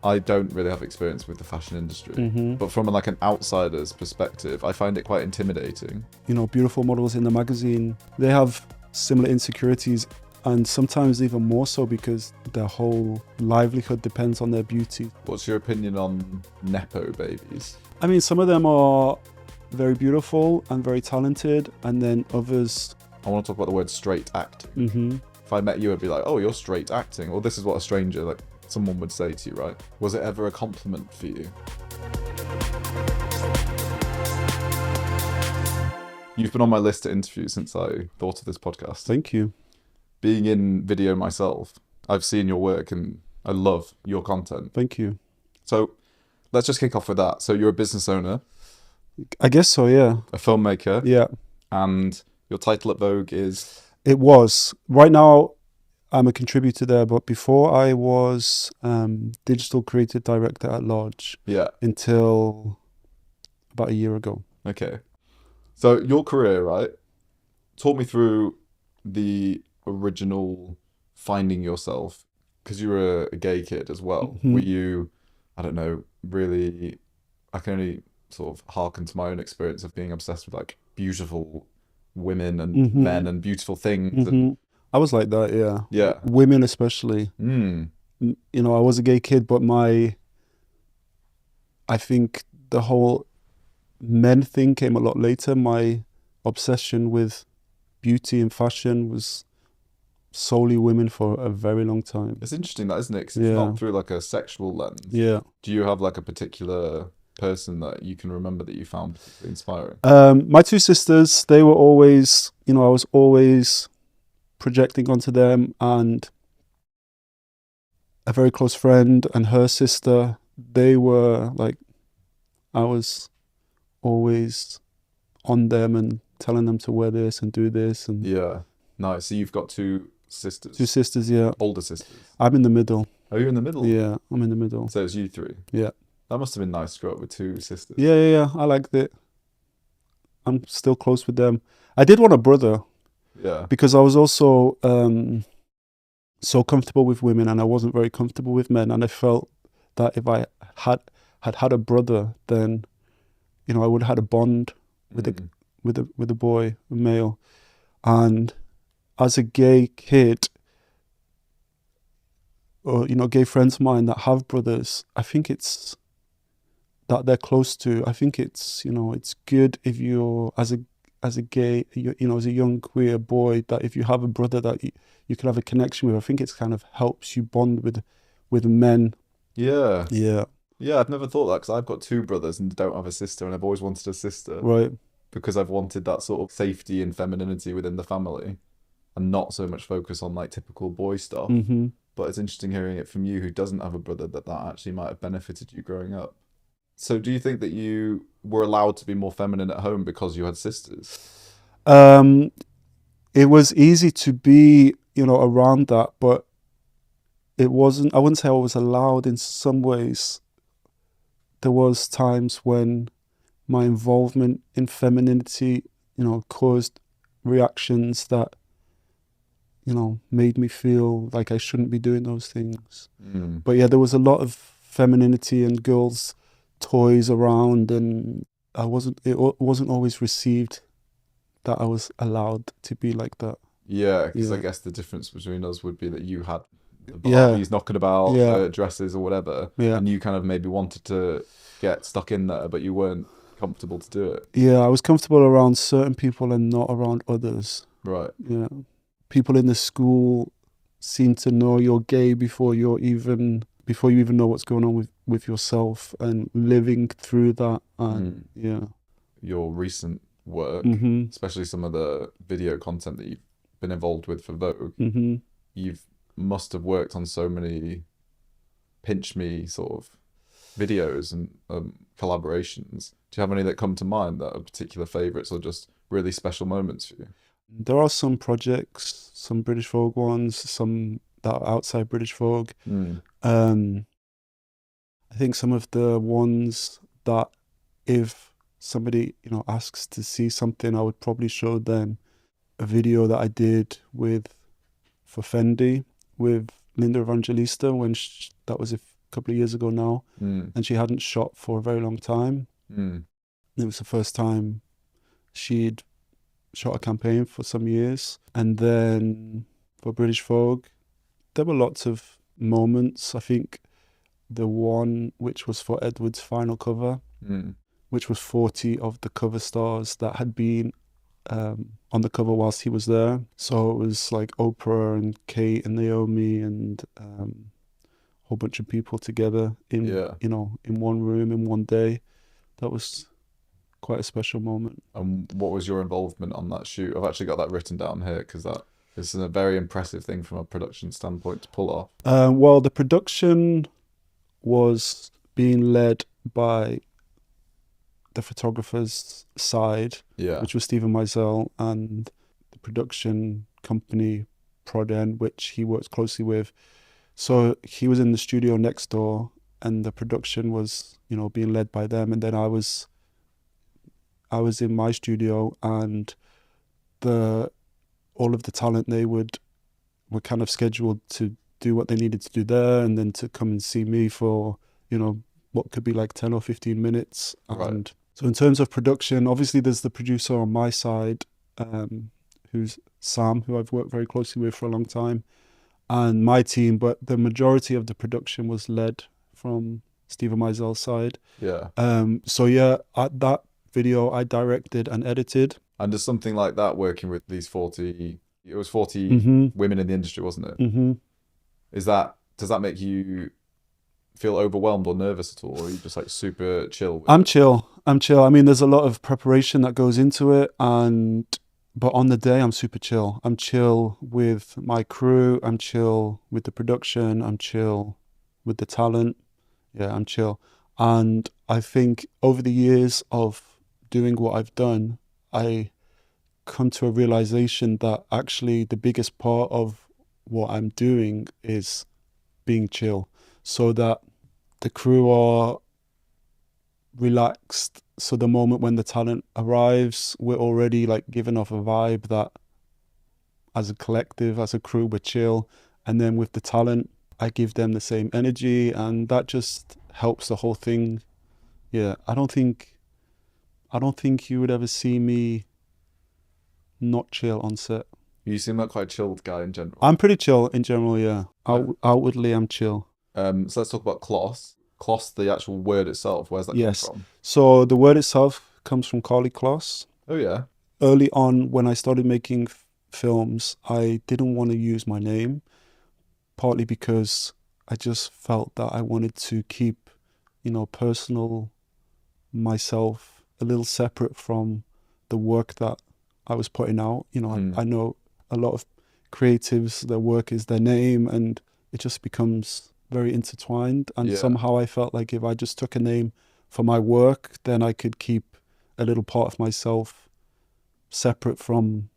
I don't really have experience with the fashion industry, Mm-hmm. but from like an outsider's perspective, I find it quite intimidating. You know, beautiful models in the magazine, they have similar insecurities, and sometimes even more so because their whole livelihood depends on their beauty. What's your opinion on Nepo babies? I mean, some of them are very beautiful and very talented, and then others... I want to talk about the word straight acting. Mm-hmm. If I met you, I'd be like, oh, you're straight acting. Well, this is what a stranger, like someone would say to you, right? Was it ever a compliment for you? You've been on my list to interview since I thought of this podcast. Thank you. Being in video myself, I've seen your work and I love your content. Thank you. So let's just kick off with that. So you're a business owner, I guess so, yeah. a filmmaker, Yeah. and your title at Vogue is... It was. Right now, I'm a contributor there, but before I was digital creative director at large. Yeah. Until about a year ago. Okay. So your career, right? Talk me through the original finding yourself, because you were a gay kid as well. Mm-hmm. Were you, I don't know, really, I can only sort of hearken to my own experience of being obsessed with like beautiful women and Mm-hmm. men and beautiful things. Mm-hmm. And, I was like that, yeah. yeah. Women especially. Mm. You know, I was a gay kid, but I think the whole men thing came a lot later. My obsession with beauty and fashion was solely women for a very long time. It's interesting that, isn't it? 'Cause it's Yeah. not through like a sexual lens. Yeah. Do you have like a particular person that you can remember that you found particularly inspiring? My two sisters, they were always, you know, I was always projecting onto them, and a very close friend and her sister, they were like, I was always on them and telling them to wear this and do this. And Yeah. Nice. So you've got two sisters. two sisters, yeah. Older sisters. I'm in the middle. Oh, you're in the middle? Yeah, I'm in the middle. So it's you three? Yeah. That must have been nice to grow up with two sisters. Yeah. I liked it. I'm still close with them. I did want a brother Yeah. because I was also so comfortable with women, and I wasn't very comfortable with men. And I felt that if I had a brother, then, you know, I would have had a bond with a boy, a male. And as a gay kid, or, you know, gay friends of mine that have brothers, I think it's that they're close to. I think it's, you know, it's good if you're as a gay, you know, as a young queer boy, that if you have a brother that you can have a connection with. I think it's kind of helps you bond with men. Yeah. Yeah. Yeah, I've never thought that, because I've got two brothers and don't have a sister, and I've always wanted a sister. Right. Because I've wanted that sort of safety and femininity within the family, and not so much focus on like typical boy stuff. Mm-hmm. But it's interesting hearing it from you, who doesn't have a brother, that actually might have benefited you growing up. So do you think that you were allowed to be more feminine at home because you had sisters? It was easy to be, you know, around that, but it wasn't, I wouldn't say I was allowed in some ways. There was times when my involvement in femininity, you know, caused reactions that, you know, made me feel like I shouldn't be doing those things. Mm. But yeah, there was a lot of femininity and girls' toys around, and it wasn't always received that I was allowed to be like that. Yeah, because Yeah. I guess the difference between us would be that you had the Yeah. Barbies knocking about, Yeah. dresses or whatever, Yeah. and you kind of maybe wanted to get stuck in there, but you weren't comfortable to do it. Yeah, I was comfortable around certain people and not around others. Right. Yeah. People in the school seem to know you're gay before you even know what's going on with yourself, and living through that. And yeah. Your recent work, Mm-hmm. especially some of the video content that you've been involved with for Vogue, Mm-hmm. you've must have worked on so many pinch me sort of videos and collaborations. Do you have any that come to mind that are particular favourites or just really special moments for you? There are some projects, some British Vogue ones, some that are outside British Vogue. I think some of the ones that if somebody, you know, asks to see something, I would probably show them a video that I did for Fendi with Linda Evangelista, when that was couple of years ago now, Mm. and she hadn't shot for a very long time. Mm. It was the first time she'd shot a campaign for some years. And then for British Vogue, there were lots of moments. I think the one which was for Edward's final cover, Mm. which was 40 of the cover stars that had been on the cover whilst he was there. So it was like Oprah and Kate and Naomi and a whole bunch of people together in Yeah. in one room in one day. That was quite a special moment. And what was your involvement on that shoot? I've actually got that written down here because this is a very impressive thing from a production standpoint to pull off. Well, the production was being led by the photographer's side, Yeah. which was Stephen Meisel, and the production company Proden, which he works closely with. So he was in the studio next door, and the production was, being led by them. And then I was in my studio, and all of the talent were kind of scheduled to do what they needed to do there, and then to come and see me for what could be like 10 or 15 minutes. Right. And so in terms of production, obviously there's the producer on my side, who's Sam, who I've worked very closely with for a long time, and my team, but the majority of the production was led from Stephen Meisel's side. Yeah. So yeah, at that video I directed and edited. And does something like that, working with these 40, it was 40 Mm-hmm. women in the industry, wasn't it? Mm-hmm. Does that make you feel overwhelmed or nervous at all? Or are you just like super chill with it? Chill. I'm chill. I mean, there's a lot of preparation that goes into it, but on the day I'm super chill. I'm chill with my crew. I'm chill with the production. I'm chill with the talent. Yeah, I'm chill. And I think over the years of doing what I've done, I come to a realization that actually the biggest part of what I'm doing is being chill, so that the crew are relaxed. So the moment when the talent arrives, we're already like giving off a vibe that as a collective, as a crew, we're chill. And then with the talent, I give them the same energy, and that just helps the whole thing. Yeah, I don't think you would ever see me not chill on set. You seem like quite a chilled guy in general. I'm pretty chill in general, yeah. Outwardly, I'm chill. So let's talk about Kloss. Kloss, the actual word itself, where's that Yes. come from? So the word itself comes from Carly Kloss. Oh yeah. Early on, when I started making films, I didn't want to use my name, partly because I just felt that I wanted to keep, personal myself a little separate from the work that I was putting out. I know a lot of creatives, their work is their name, and it just becomes very intertwined. And Yeah. somehow I felt like if I just took a name for my work, then I could keep a little part of myself separate from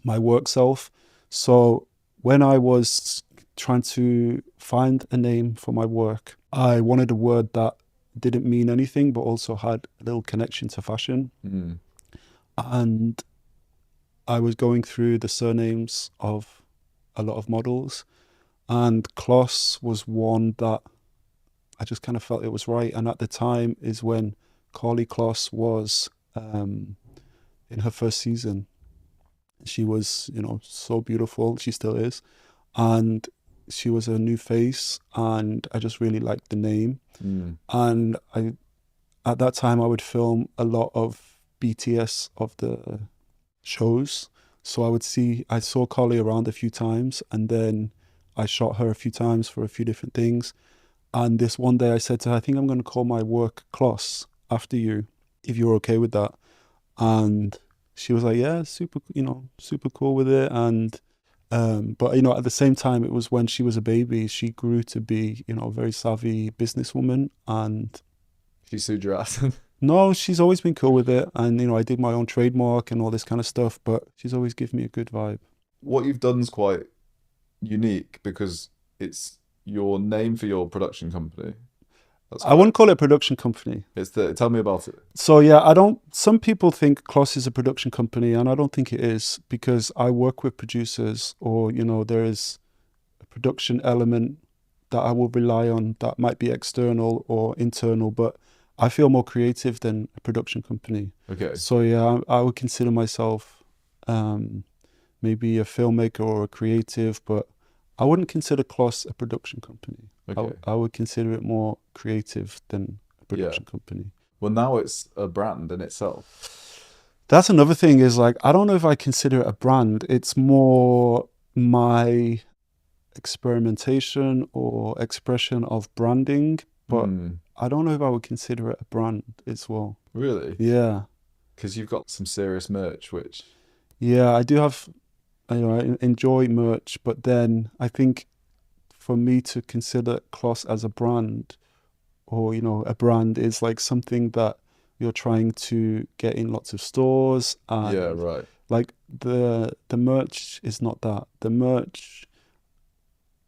my work self. So when I was trying to find a name for my work, I wanted a word that didn't mean anything, but also had a little connection to fashion. Mm. And I was going through the surnames of a lot of models, and Kloss was one that I just kind of felt it was right. And at the time is when Carly Kloss was in her first season. She was, so beautiful. She still is. And she was a new face, and I just really liked the name. Mm. And at that time I would film a lot of BTS of the shows. So I saw Carly around a few times, and then I shot her a few times for a few different things. And this one day I said to her, I think I'm going to call my work Kloss after you, if you're okay with that. And she was like, yeah, super cool with it. And but at the same time, it was when she was a baby, she grew to be, a very savvy businesswoman. And She sued your ass. no, she's always been cool with it. And, I did my own trademark and all this kind of stuff, but she's always given me a good vibe. What you've done is quite unique because it's your name for your production company. I wouldn't call it a production company. Tell me about it. So yeah, some people think Kloss is a production company, and I don't think it is, because I work with producers, or, there is a production element that I will rely on that might be external or internal, but I feel more creative than a production company. Okay. So yeah, I would consider myself maybe a filmmaker or a creative, but I wouldn't consider Kloss a production company. Okay. I would consider it more creative than a production company. Well, now it's a brand in itself. That's another thing is like, I don't know if I consider it a brand. It's more my experimentation or expression of branding, but I don't know if I would consider it a brand as well. Really? Yeah. Because you've got some serious merch, which... Yeah, I do have, I enjoy merch, but then I think for me to consider Kloss as a brand, or, a brand is like something that you're trying to get in lots of stores. And yeah, right. like the merch is not that. The merch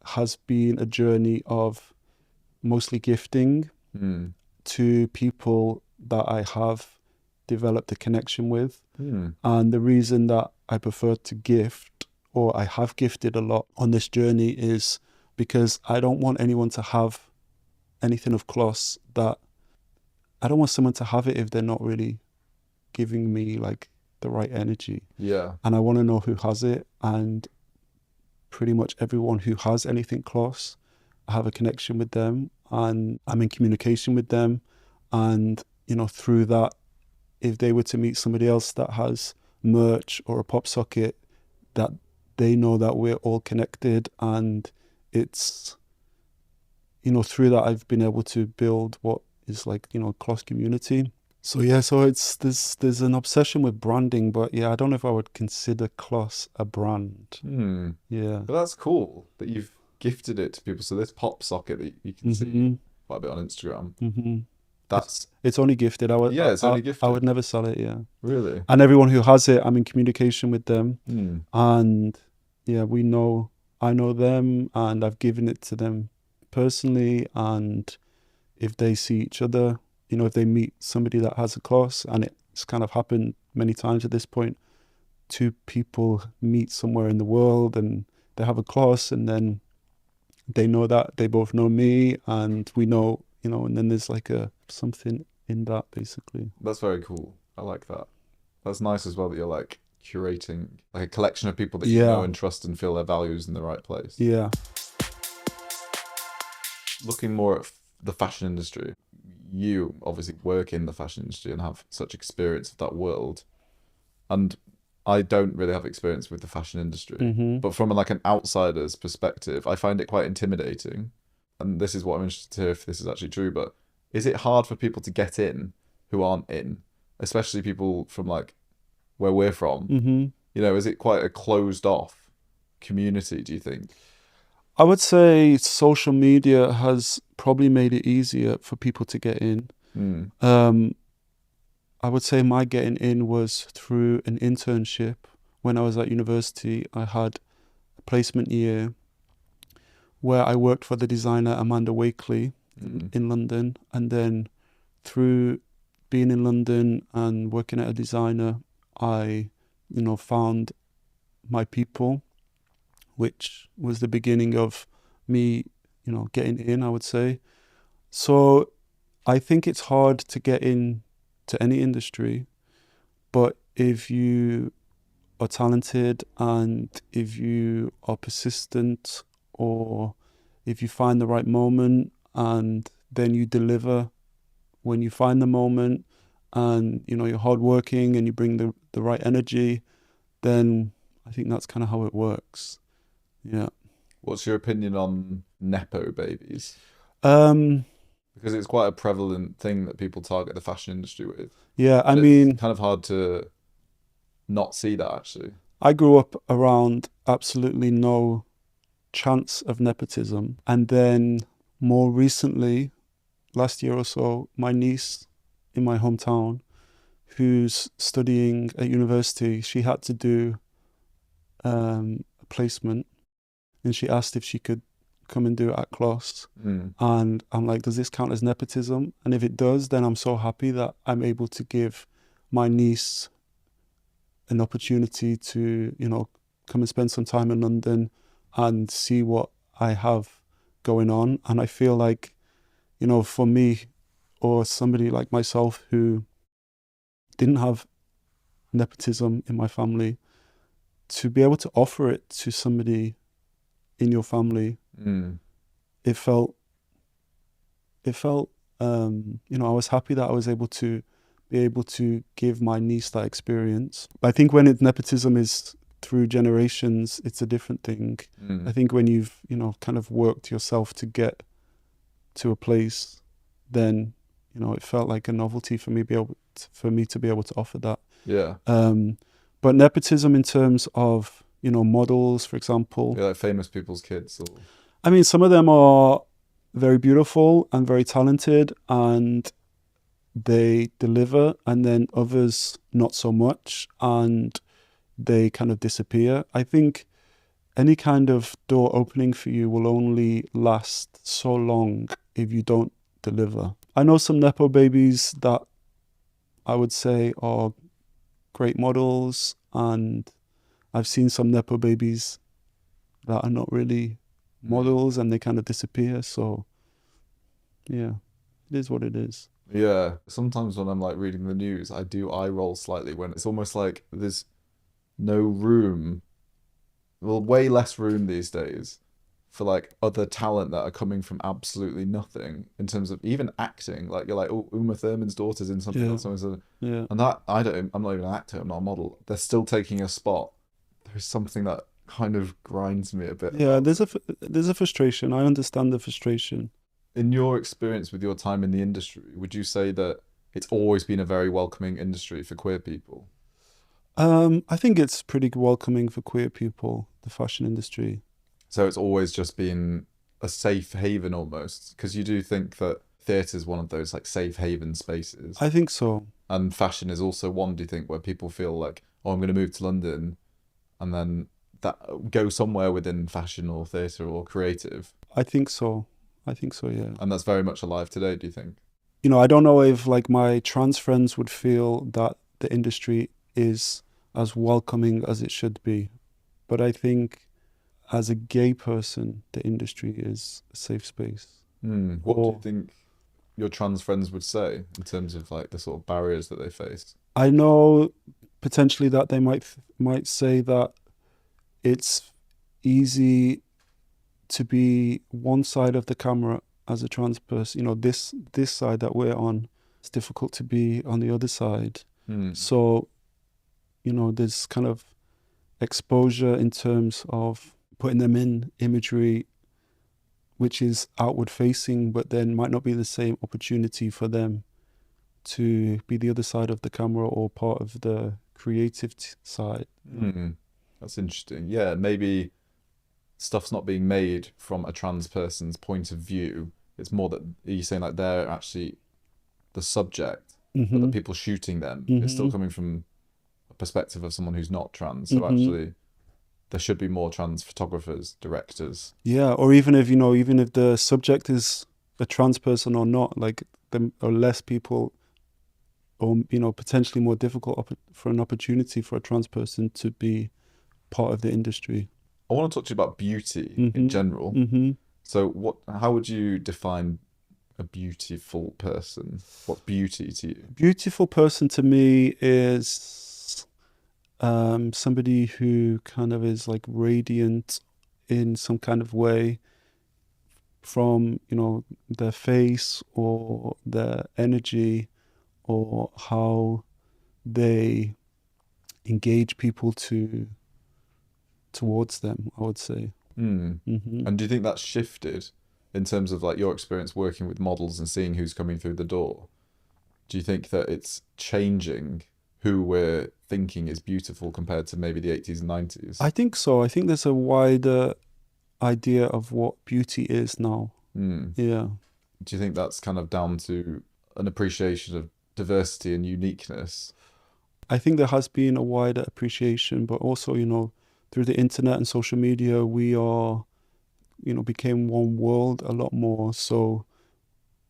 has been a journey of mostly gifting to people that I have developed a connection with. And the reason that I prefer to gift, or I have gifted a lot on this journey, is because I don't want anyone to have anything of Kloss that I don't want someone to have it if they're not really giving me like the right energy. Yeah. And I want to know who has it, and pretty much everyone who has anything Kloss, I have a connection with them and I'm in communication with them. And, through that, if they were to meet somebody else that has merch or a pop socket, that they know that we're all connected. And it's, through that I've been able to build what is like, Kloss community. So yeah, so there's an obsession with branding, but yeah, I don't know if I would consider Kloss a brand. Yeah. But that's cool that you've gifted it to people. So this pop socket that you can see quite a bit on Instagram. It's only gifted. it's only gifted. I would never sell it. Yeah. Really? And everyone who has it, I'm in communication with them, and yeah, I know them, and I've given it to them personally. And if they see each other, if they meet somebody that has a Kloss, and it's kind of happened many times at this point, two people meet somewhere in the world and they have a Kloss, and then they know that they both know me, and we know, and then there's like something in that, basically. That's very cool. I like that. That's nice as well that you're like curating like a collection of people that you know and trust and feel their values in the right place. Yeah. Looking more at the fashion industry, you obviously work in the fashion industry and have such experience of that world. And I don't really have experience with the fashion industry, but from like an outsider's perspective, I find it quite intimidating. And this is what I'm interested to hear if this is actually true, but is it hard for people to get in who aren't in, especially people from like where we're from? Is it quite a closed off community, do you think? I would say social media has probably made it easier for people to get in. I would say my getting in was through an internship. When I was at university, I had a placement year where I worked for the designer Amanda Wakely in London. And then through being in London and working at a designer, I, found my people, which was the beginning of me, getting in, I would say. So I think it's hard to get in to any industry, but if you are talented and if you are persistent, or if you find the right moment and then you deliver when you find the moment, and you're hardworking and you bring the right energy, then I think that's kind of how it works. Yeah. What's your opinion on Nepo babies? Because it's quite a prevalent thing that people target the fashion industry with. Yeah, I mean, it's kind of hard to not see that, actually. I grew up around absolutely no chance of nepotism. And then more recently, last year or so, my niece in my hometown, who's studying at university, she had to do a placement, and she asked if she could come and do it at Kloss. And I'm like, does this count as nepotism? And if it does, then I'm so happy that I'm able to give my niece an opportunity to, come and spend some time in London and see what I have going on. And I feel like, you know, for me or somebody like myself who didn't have nepotism in my family, to be able to offer it to somebody in your family, it felt, you know, I was happy that I was able to give my niece that experience. I think when nepotism is through generations, it's a different thing. I think when you've, you know, kind of worked yourself to get to a place, then, you know, it felt like a novelty for me to be able to offer that. Yeah. But nepotism in terms of, you know, models, for example. Yeah, like famous people's kids. Or... I mean, some of them are very beautiful and very talented and they deliver, and then others not so much and they kind of disappear. I think any kind of door opening for you will only last so long if you don't deliver. I know some Nepo babies that I would say are great models, and I've seen some Nepo babies that are not really models and they kind of disappear. So yeah, it is what it is. Yeah, sometimes when I'm like reading the news, I do eye roll slightly when it's almost like there's no room, well, way less room these days for like other talent that are coming from absolutely nothing in terms of even acting. Like you're like, oh, Uma Thurman's daughter's in something else, Yeah. and that I'm not even an actor, I'm not a model. They're still taking a spot. There's something that kind of grinds me a bit. Yeah, there's a frustration. I understand the frustration. In your experience with your time in the industry, would you say that it's always been a very welcoming industry for queer people? I think it's pretty welcoming for queer people, the fashion industry. So it's always just been a safe haven almost, because you do think that theatre is one of those like safe haven spaces. I think so. And fashion is also one, do you think, where people feel like, oh, I'm going to move to London and then that go somewhere within fashion or theatre or creative? I think so. Yeah. And that's very much alive today, do you think? You know, I don't know if like my trans friends would feel that the industry is as welcoming as it should be. But I think as a gay person, the industry is a safe space. What do you think your trans friends would say in terms of like the sort of barriers that they face? I know potentially that they might say that it's easy to be one side of the camera as a trans person. You know, this side that we're on, it's difficult to be on the other side. So, you know, there's kind of exposure in terms of putting them in imagery which is outward facing, but then might not be the same opportunity for them to be the other side of the camera or part of the creative side. That's interesting. Yeah, maybe stuff's not being made from a trans person's point of view. It's more that you're saying like they're actually the subject, but the people shooting them is still coming from a perspective of someone who's not trans. So actually there should be more trans photographers, directors. Yeah, or even if, you know, even if the subject is a trans person or not, like there are less people, or, you know, potentially more difficult for an opportunity for a trans person to be part of the industry. I want to talk to you about beauty in general. So how would you define a beautiful person? What's beauty to you? Beautiful person to me is somebody who kind of is like radiant in some kind of way from, you know, their face or their energy or how they engage people towards them, I would say. And do you think that's shifted in terms of like your experience working with models and seeing who's coming through the door? Do you think that it's changing who we're thinking is beautiful compared to maybe the 80s and 90s? I think so. I think there's a wider idea of what beauty is now. Yeah. Do you think that's kind of down to an appreciation of diversity and uniqueness? I think there has been a wider appreciation, but also, you know, through the internet and social media, we are, you know, became one world a lot more. So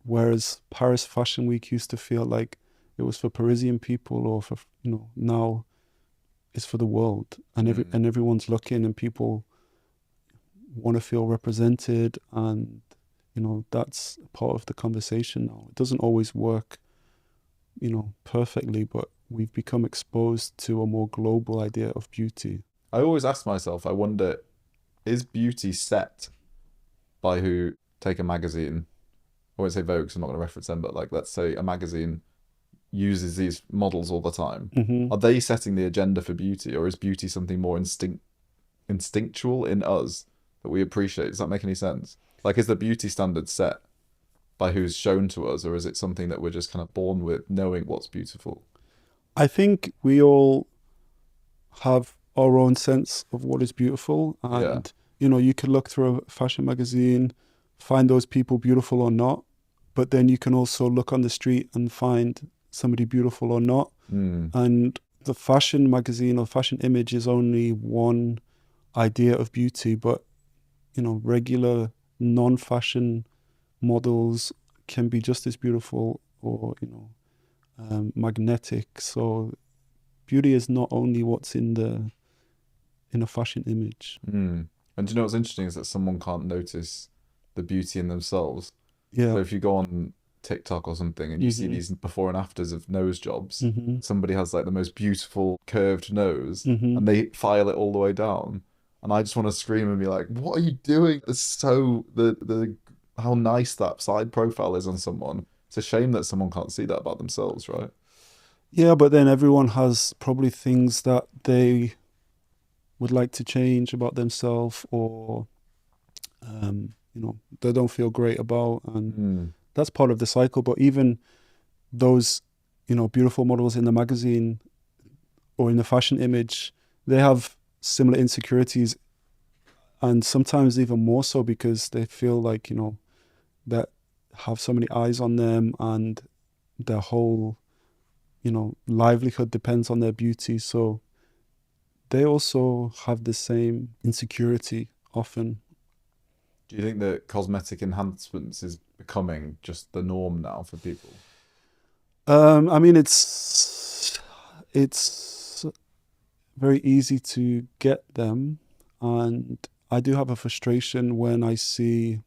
whereas Paris Fashion Week used to feel like it was for Parisian people or for, you know, now it's for the world, and everyone's looking, and people want to feel represented, and that's part of the conversation now. It doesn't always work perfectly, but we've become exposed to a more global idea of beauty. I always ask myself, I wonder, is beauty set by who? Take a magazine, I won't say Vogue, 'cause I'm not going to reference them, but like, let's say a magazine uses these models all the time. Mm-hmm. Are they setting the agenda for beauty, or is beauty something more instinctual in us that we appreciate? Does that make any sense? Like, is the beauty standard set by who's shown to us, or is it something that we're just kind of born with, knowing what's beautiful? I think we all have our own sense of what is beautiful, and you can look through a fashion magazine, find those people beautiful or not, but then you can also look on the street and find somebody beautiful or not. And the fashion magazine or fashion image is only one idea of beauty, but regular non-fashion models can be just as beautiful, or magnetic. So beauty is not only what's in a fashion image. And do you know what's interesting is that someone can't notice the beauty in themselves. Yeah. So if you go on TikTok or something and you see these before and afters of nose jobs, somebody has like the most beautiful curved nose, and they file it all the way down, and I just want to scream and be like, what are you doing? It's so the how nice that side profile is on someone. It's a shame that someone can't see that about themselves, right? Yeah, but then everyone has probably things that they would like to change about themselves, or they don't feel great about, and that's part of the cycle. But even those beautiful models in the magazine or in the fashion image, they have similar insecurities, and sometimes even more so, because they feel like that have so many eyes on them, and their whole livelihood depends on their beauty. So they also have the same insecurity often. Do you think that cosmetic enhancements is becoming just the norm now for people? I mean, it's very easy to get them, and I do have a frustration when I see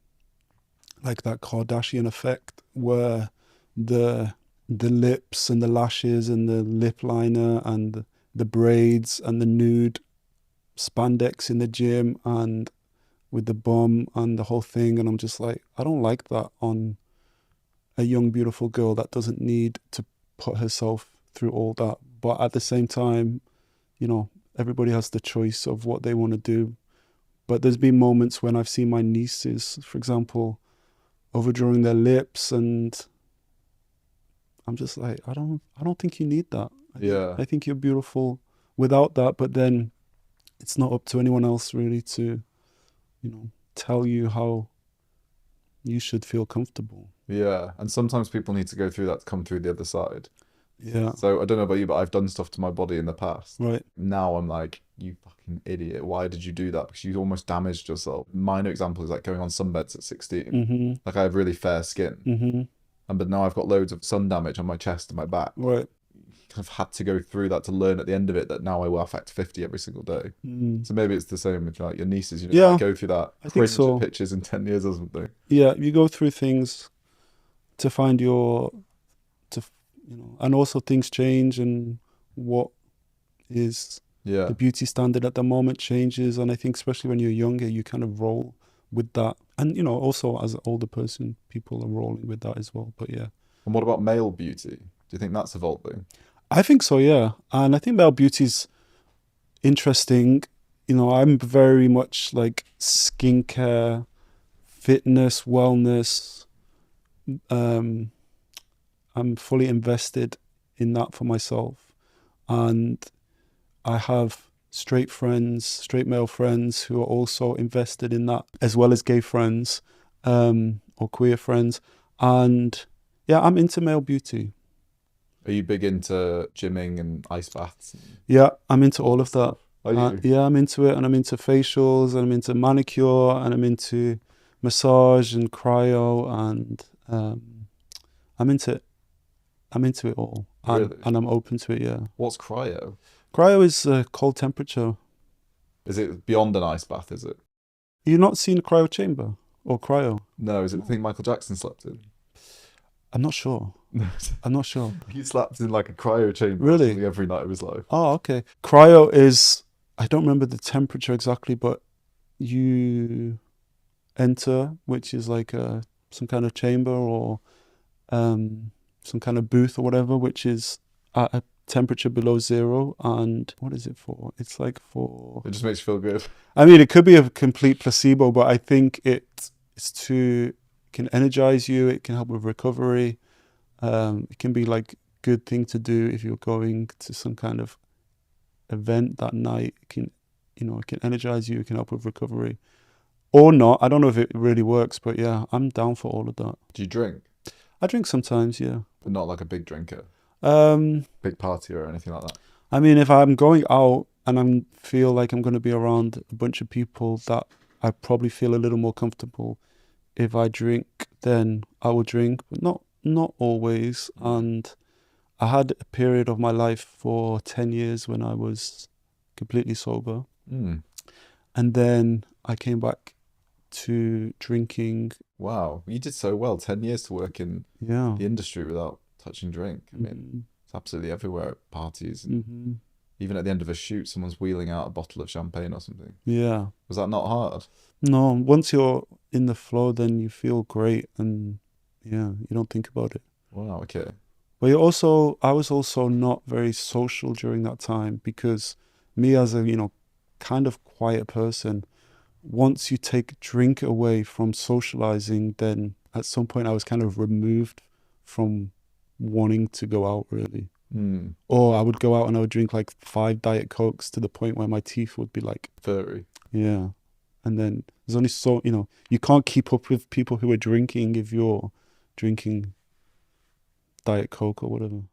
like that Kardashian effect, where the lips and the lashes and the lip liner and the braids and the nude spandex in the gym and with the bum and the whole thing, and I'm just like, I don't like that on a young beautiful girl that doesn't need to put herself through all that. But at the same time, everybody has the choice of what they want to do. But there's been moments when I've seen my nieces, for example, overdrawing their lips, and I'm just like, I don't think you need that. I think you're beautiful without that. But then it's not up to anyone else really to tell you how you should feel comfortable. Yeah, and sometimes people need to go through that to come through the other side. Yeah. So I don't know about you, but I've done stuff to my body in the past. Right. Now I'm like, you fucking idiot. Why did you do that? Because you almost damaged yourself. Minor example is like going on sunbeds at 16. Like, I have really fair skin. But now I've got loads of sun damage on my chest and my back. Right. Kind of had to go through that to learn at the end of it that now I will affect 50 every single day. So maybe it's the same with like your nieces. You go through that cringe at pictures in 10 years or something. Yeah, you go through things to find and also things change, and what is the beauty standard at the moment changes. And I think especially when you're younger, you kind of roll with that. And also as an older person, people are rolling with that as well. But yeah. And what about male beauty? Do you think that's evolving? I think so, yeah. And I think male beauty's interesting. I'm very much like skincare, fitness, wellness. I'm fully invested in that for myself. And I have straight male friends who are also invested in that, as well as gay friends, or queer friends. And yeah, I'm into male beauty. Are you big into gymming and ice baths? Yeah, I'm into all of that. Are you? Yeah, I'm into it, and I'm into facials, and I'm into manicure, and I'm into massage and cryo, and I'm into it all. Really? And I'm open to it, yeah. What's cryo? Cryo is cold temperature. Is it beyond an ice bath, is it? You not seen Cryo Chamber or Cryo? No, is it the thing Michael Jackson slept in? I'm not sure. I'm not sure. He slept in like a cryo chamber or Really? something every night of his life. Oh, okay. Cryo is, I don't remember the temperature exactly, but you enter, which is like some kind of chamber or some kind of booth or whatever, which is at a temperature below zero. And what is it for? It's like for, It just makes you feel good. I mean, it could be a complete placebo, but I think it's to, can energize you. It can help with recovery. It can be like good thing to do if you're going to some kind of event that night. It can, it can energize you. It can help with recovery, or not. I don't know if it really works, but yeah, I'm down for all of that. Do you drink? I drink sometimes, yeah. But not like a big drinker, Um, big party or anything like that. I mean, if I'm going out and I feel like I'm going to be around a bunch of people that I probably feel a little more comfortable if I drink, then I will drink, but not always. And I had a period of my life for 10 years when I was completely sober. Mm. And then I came back to drinking. Wow, you did so well. 10 years to work in Yeah. the industry without touching drink. I mean, Mhm. it's absolutely everywhere at parties. And Mhm. even at the end of a shoot, someone's wheeling out a bottle of champagne or something. Yeah. Was that not hard? No, once you're in the flow, then you feel great and yeah, you don't think about it. Wow, okay. But I was also not very social during that time because me as a, kind of quiet person, once you take drink away from socializing, then at some point I was kind of removed from wanting to go out really. Mm. Or I would go out and I would drink like 5 Diet Cokes to the point where my teeth would be like, Furry. yeah. And then there's only so, you can't keep up with people who are drinking if you're drinking Diet Coke or whatever.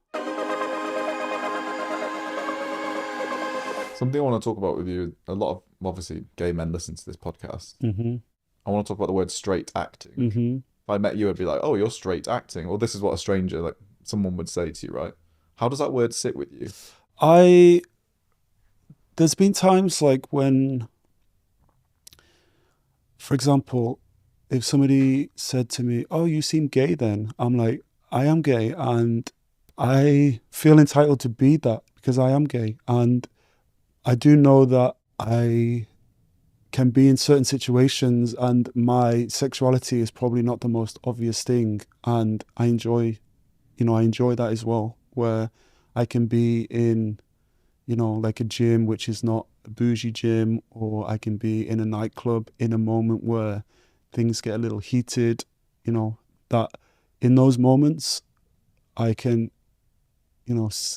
Something I want to talk about with you, a lot of obviously gay men listen to this podcast. Mm-hmm. I want to talk about the word straight acting. Mm-hmm. If I met you, I'd be like, oh, you're straight acting. Or this is what a stranger, like someone would say to you, right? How does that word sit with you? There's been times like when, for example, if somebody said to me, oh, you seem gay then, I'm like, I am gay and I feel entitled to be that because I am gay. And I do know that I can be in certain situations and my sexuality is probably not the most obvious thing. And I enjoy that as well, where I can be in, like a gym, which is not a bougie gym, or I can be in a nightclub in a moment where things get a little heated, that in those moments I can,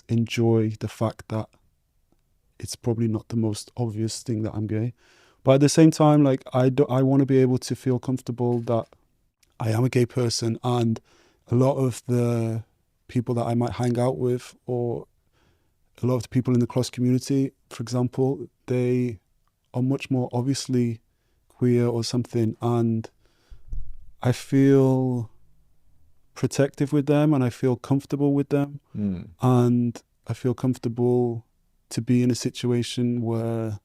enjoy the fact that it's probably not the most obvious thing that I'm gay. But at the same time, like I want to be able to feel comfortable that I am a gay person, and a lot of the people that I might hang out with, or a lot of the people in the cross community, for example, they are much more obviously queer or something, and I feel protective with them and I feel comfortable with them. Mm. And I feel comfortable to be in a situation where,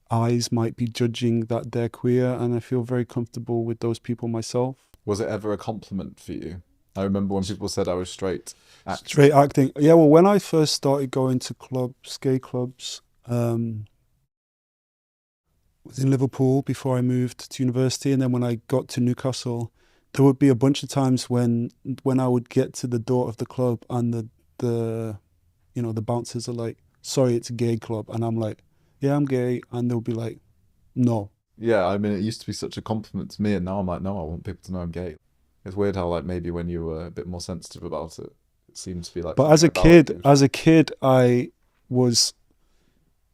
eyes might be judging that they're queer, and I feel very comfortable with those people myself. Was it ever a compliment for you? I remember when people said I was straight acting. Straight acting. Yeah, well, when I first started going to clubs, gay clubs, was in Liverpool before I moved to university, and then when I got to Newcastle, there would be a bunch of times when I would get to the door of the club and the bouncers are like, sorry, it's a gay club, and I'm like, yeah, I'm gay, and they'll be like, no. Yeah, I mean, it used to be such a compliment to me, and now I'm like, no, I want people to know I'm gay. It's weird how, like, maybe when you were a bit more sensitive about it, it seemed to be like. But as a kid, I was,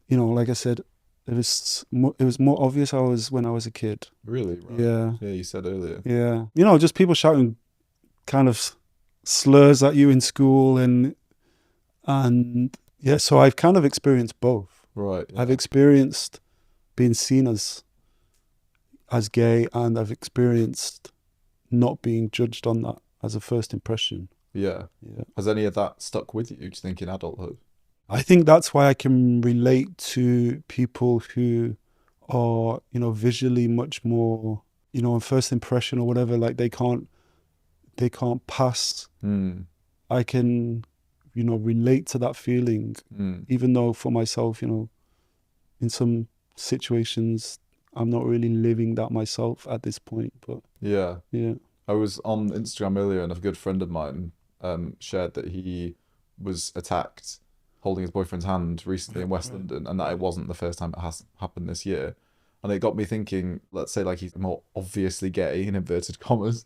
like I said, it was more obvious when I was a kid. Really? Right. Yeah. Yeah, you said earlier. Yeah. Just people shouting kind of slurs at you in school and yeah, so I've kind of experienced both. Right. Yeah. I've experienced being seen as gay, and I've experienced not being judged on that as a first impression. Yeah. Yeah. Has any of that stuck with you, do you think, in adulthood? I think that's why I can relate to people who are, you know, visually much more, you know, on first impression or whatever, like they can't pass. I can, you know, relate to that feeling, even though for myself, you know, in some situations I'm not really living that myself at this point. But Yeah. yeah. I was on Instagram earlier and a good friend of mine shared that he was attacked holding his boyfriend's hand recently in West London, and that it wasn't the first time it has happened this year. And it got me thinking, let's say like he's more obviously gay in inverted commas.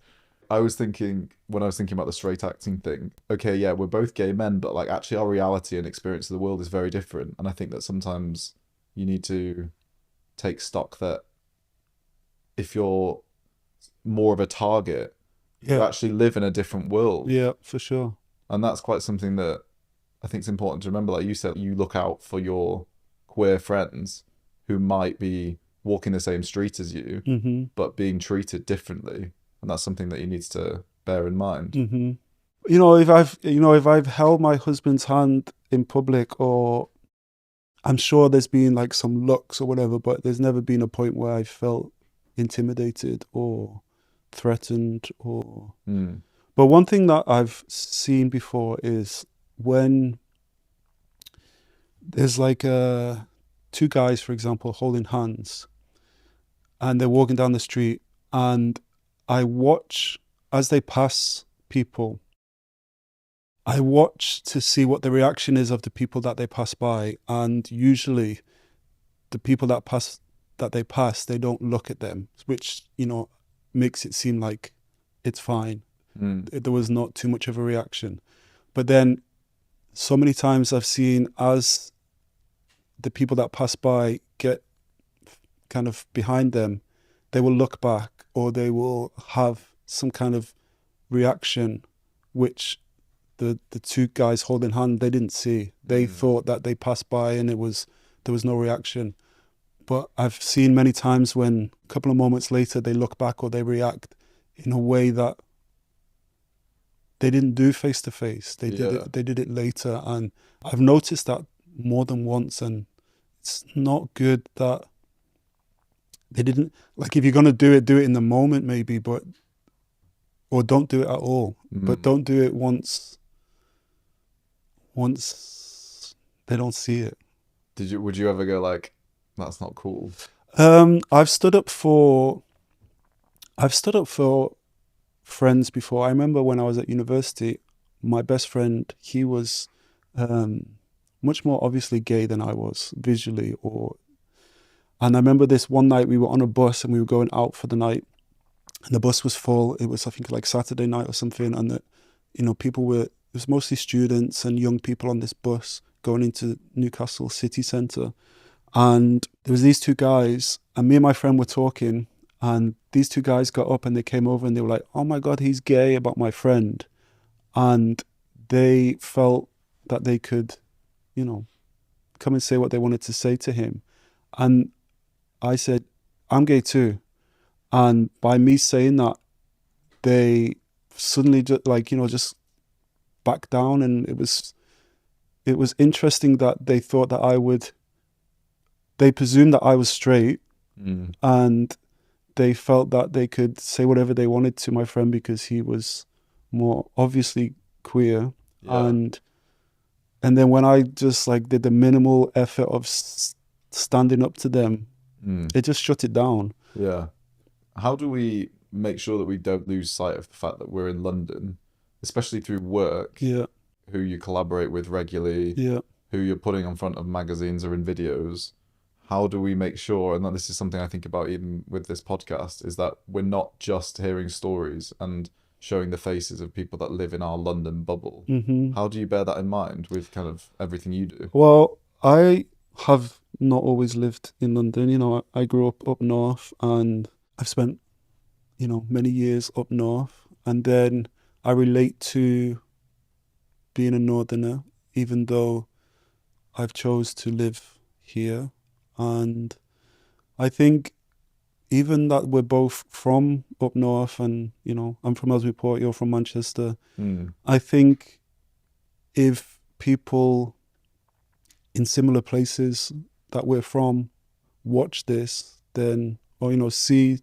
I was thinking, when I was thinking about the straight acting thing, okay, yeah, we're both gay men, but like actually our reality and experience of the world is very different. And I think that sometimes you need to take stock that if you're more of a target, you Yeah. actually live in a different world. Yeah, for sure. And that's quite something that I think is important to remember. Like you said, you look out for your queer friends who might be walking the same street as you, but being treated differently. And that's something that you need to bear in mind. You know, if I've held my husband's hand in public, or I'm sure there's been like some looks or whatever, but there's never been a point where I felt intimidated or threatened or But one thing that I've seen before is when there's like two guys, for example, holding hands, and they're walking down the street, and I watch as they pass people. I watch to see what the reaction is of the people that they pass by, and usually the people that they pass, they don't look at them, which, you know, makes it seem like it's fine. There was not too much of a reaction. But then so many times I've seen as the people that pass by get kind of behind them, they will look back or they will have some kind of reaction, which the two guys holding hand, they didn't see. They thought that they passed by and there was no reaction. But I've seen many times when a couple of moments later they look back or they react in a way that they didn't do face to face. They did it later, and I've noticed that more than once. And it's not good that they didn't, like, if you're gonna do it in the moment maybe, but or don't do it at all. But don't do it once they don't see it. Would you ever go like, that's not cool? I've stood up for friends before. I remember when I was at university, my best friend, he was much more obviously gay than I was visually. And I remember this one night we were on a bus and we were going out for the night, and the bus was full. It was, I think, like Saturday night or something, and it was mostly students and young people on this bus going into Newcastle city centre. And there was these two guys, and me and my friend were talking, and these two guys got up and they came over and they were like, "Oh my God, he's gay," about my friend. And they felt that they could, you know, come and say what they wanted to say to him. And I said, "I'm gay too." And by me saying that, they suddenly just backed down. And it was interesting that they thought that they presumed that I was straight, and they felt that they could say whatever they wanted to my friend because he was more obviously queer. And then when I just like did the minimal effort of standing up to them, it just shut it down. Yeah. How do we make sure that we don't lose sight of the fact that we're in London, especially through work, who you collaborate with regularly, who you're putting in front of magazines or in videos? How do we make sure, and this is something I think about even with this podcast, is that we're not just hearing stories and showing the faces of people that live in our London bubble? How do you bear that in mind with kind of everything you do? Well, I have not always lived in London. You know, I grew up north, and I've spent, you know, many years up north. And then I relate to being a northerner, even though I've chose to live here. And I think even that we're both from up north, and, you know, I'm from Elsbury, you're from Manchester. I think if people in similar places that we're from watch this, then, or, see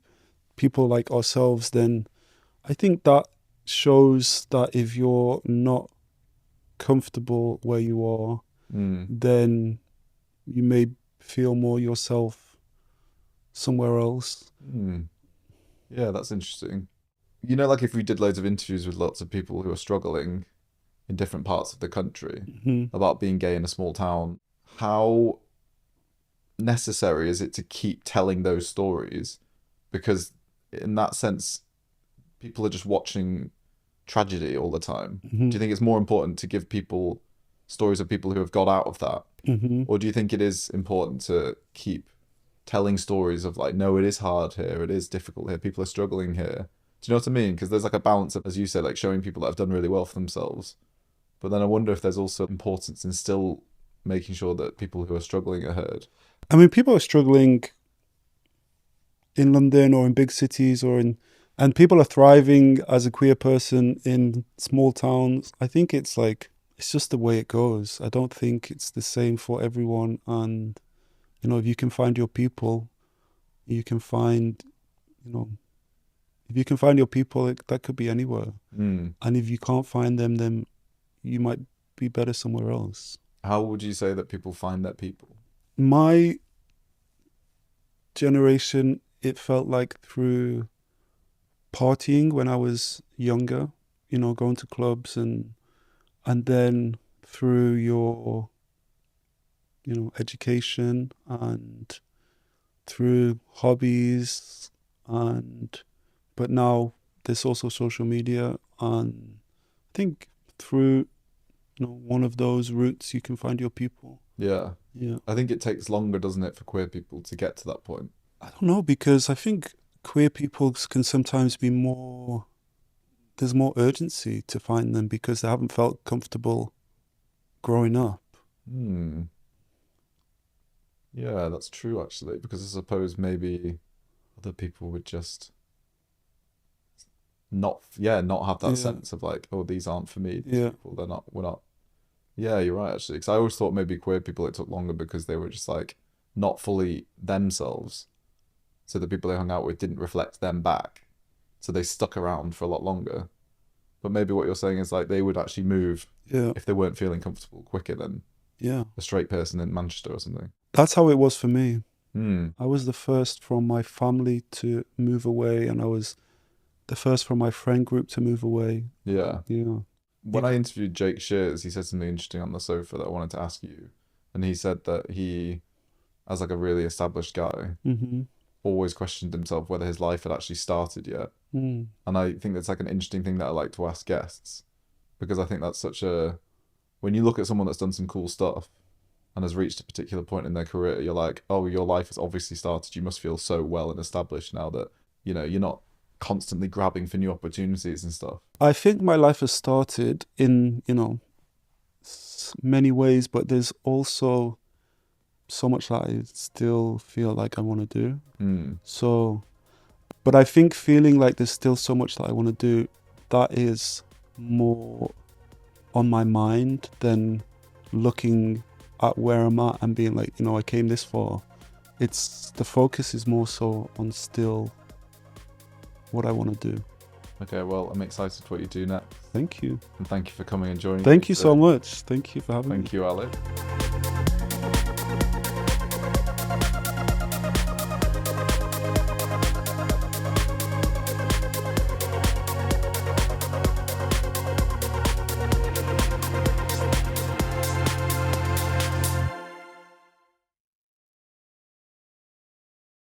people like ourselves, then I think that shows that if you're not comfortable where you are, then you may feel more yourself somewhere else. Yeah, that's interesting. You know, like if we did loads of interviews with lots of people who are struggling in different parts of the country about being gay in a small town, how necessary is it to keep telling those stories? Because in that sense, people are just watching tragedy all the time. Do you think it's more important to give people stories of people who have got out of that? Or do you think it is important to keep telling stories of like, no, it is hard here, it is difficult here, people are struggling here? Do you know what I mean? Because there's like a balance of, as you said, like showing people that have done really well for themselves. But then I wonder if there's also importance in still making sure that people who are struggling are heard. I mean, people are struggling in London or in big cities and people are thriving as a queer person in small towns. I think it's just the way it goes. I don't think it's the same for everyone. And, if you can find your people, you can find, if you can find your people, that could be anywhere. And if you can't find them, then you might be better somewhere else. How would you say that people find their people? My generation, it felt like through partying when I was younger, going to clubs and then through your, education and through hobbies but now there's also social media, and I think through, one of those routes you can find your people. Yeah. Yeah. I think it takes longer, doesn't it, for queer people to get to that point? I don't know, because I think queer people can sometimes be there's more urgency to find them because they haven't felt comfortable growing up. Yeah, that's true actually, because I suppose maybe other people would just not have that sense of like, oh, these aren't for me. These people, we're not. Yeah, you're right actually, because I always thought maybe queer people it took longer because they were just like not fully themselves. So the people they hung out with didn't reflect them back. So they stuck around for a lot longer. But maybe what you're saying is like they would actually move if they weren't feeling comfortable quicker than a straight person in Manchester or something. That's how it was for me. I was the first from my family to move away, and I was the first from my friend group to move away. Yeah. Yeah. When I interviewed Jake Shears, he said something interesting on the sofa that I wanted to ask you. And he said that he, as like a really established guy, always questioned himself whether his life had actually started yet. And I think that's like an interesting thing that I like to ask guests, because I think that's when you look at someone that's done some cool stuff and has reached a particular point in their career, you're like, oh, your life has obviously started. You must feel so well and established now that, you're not constantly grabbing for new opportunities and stuff. I think my life has started in, many ways, but there's also so much that I still feel like I want to do. So, but I think feeling like there's still so much that I want to do, that is more on my mind than looking at where I'm at and being like, I came this far. The focus is more so on still what I want to do. Okay, well, I'm excited for what you do next. Thank you. And thank you for coming and joining me. Thank you so much. Thank you for having me. Thank you, Alec.